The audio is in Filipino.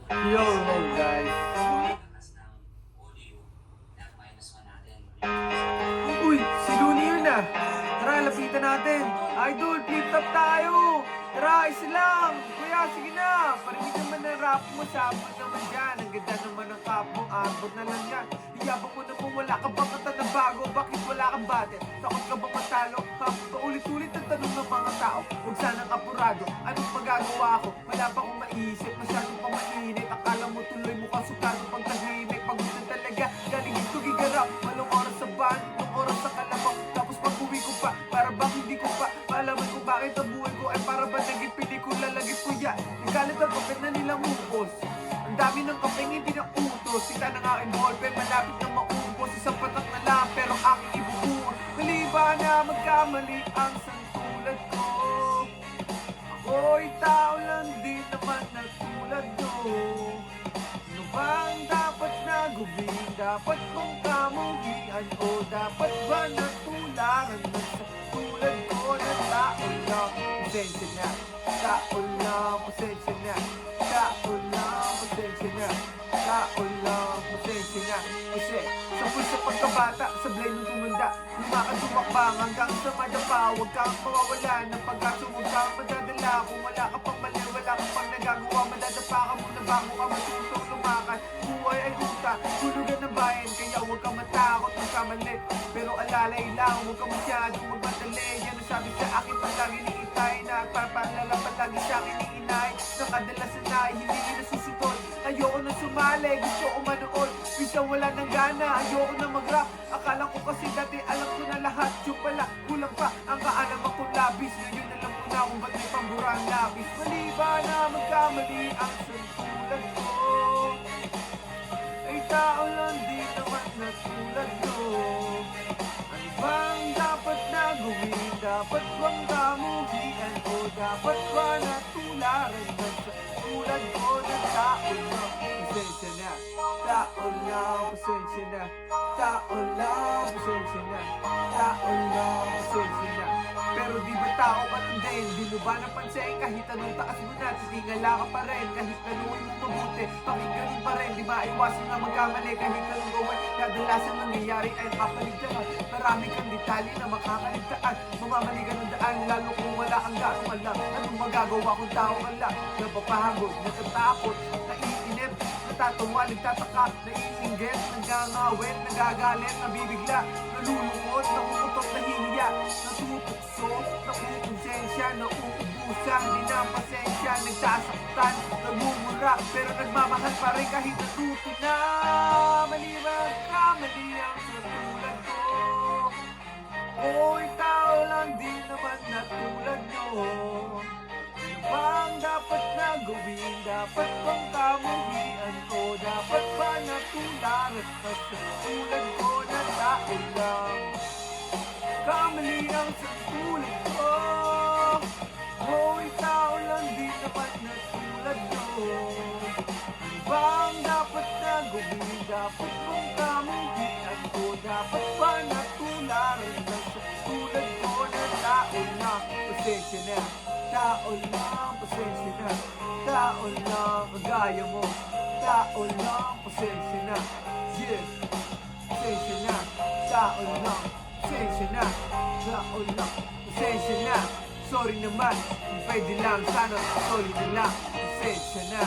Yo, guys. Uy, si Looney yun ah. Tara, lapitan natin. Idol, flip top tayo. Tara, isa lang. Kuya, sige na. Parinig naman ng rap mo. Sabot naman dyan. Ang ganda naman ng cap mo. Abot na lang yan. Iyabang mo naman wala ka bang kanta na bago. Bakit wala kang bate? Takot ka bang matalo? Ha? Paulit-ulit ang tanong ng mga tao. Huwag sanang apurado. Anong magagawa ko? Wala pa akong maisip. Masyadong pa mainit. Akala mo tuloy mukha sukado pag tahimik. Pagutan talaga. Galing ito gigarap. Walong oras sa van. Nung oras sa kalabaw. Tapos pag-uwi ko pa. Para bang hindi ko pa malaman kung bakit ang buhay ko ay para ba naging pelikula lagi po yan. Nagalit ang kapit na nilang upos. Ang dami ng kapeng hindi na utos. Sita ng aking ballpen malapit na maubos. Isang patak na lang pero aking ibubuo. Mali ba na magkamali ang santulad ko? Ako'y tao lang din naman na tulad mo. Ano bang dapat na gawin? Dapat kong kamuhian o dapat ba natularan na sa tulad ko na tao lang? Pasensya na, tao lang, pasensya na, tao lang, pasensya na, tao lang, pasensya na. Kasi sa pagkabata, sa blay nung tumanda, lumakad-tumakbang hanggang sa madapa. Huwag kang mawawala ng pag-aso, huwag kang madadala. Kung wala ka pang mali, wala ka pang nagagawa, madadapa ka muna bago ka matutong lumakad. Buhay ay huta, hulugan ng bayan, kaya huwag kang matakot magkamali. Pero alalay lang, huwag kang masyadong magmadali. Yan ang sabi sa akin palagi ni Itay, na parpalala palagi sa akin ni Inay. Nakadalasan na hindi nasusunod. Ayoko na sumali, gusto ko manood. Minsan wala nang gana, ayoko na mag-rap. Akala ko kasi dati alam ko na lahat. Yung pala, kulang pa ang kaalaman kong labis. Ngayon alam ko na kung ba't may pamburang labis. Mali ba na magkamali ang santulan ko? Ay tao lang din naman na tulad ko. Ano bang dapat na gawin? Dapat bang kamuhian o dapat ba natularan na sa tulad ko na tao lang? Pasensya na, tao lang, pasensya na, tao lang, pasensya na, tao lang, pasensya na. Pero di ba tao ka lang din? Di mo ba napansin? Kahit anong taas mo na, titingala ka pa rin. Kahit nanuwi mo mabuti, bakit ganun pa rin? Di ba iwasan na magkamali? Kahit anong gawin, kadalasan nangyayari ay kapaligtaan. Marami kang detalye na makakaligtaan. Mamamali ka ng daan, lalo kung wala kang gano'ng alam. Anong magagawa kung tao ka lang? Napapahagod, natatakot, naiinip, natatawa, nagtataka, naiinggit, nagangawit, nagagalit, nabibigla, nalulungkot, nakukutok, nahihiya, natutukso, nakukonsensya, nauubusan, di na pasensya, nagsasaktan, nagmumura, pero nagmamahal pa rin kahit natuto na. Mali ba kamali ang katulad ko? Oy, tao lang din naman na tulad nyo. Ano bang dapat na gawin? Dapat bang kamuhian ko? Dapat ba natularan ka sa tulad ko na tao lang? Kamali ang sa tulad ko. Hoy, tao lang din naman na tulad nyo. Ano bang dapat na gawin? Dapat bang kamuhian ko? Dapat ba natularan ka sa tulad ko na tao lang? Pasensya na, tao lang, pasensya na, tao lang, kagaya mo, tao lang, pasensya na, yeah, pasensya na, tao lang, pasensya na, tao lang, pasensya na, sorry naman, kung pwede lang, sana sorry na lang, pasensya na.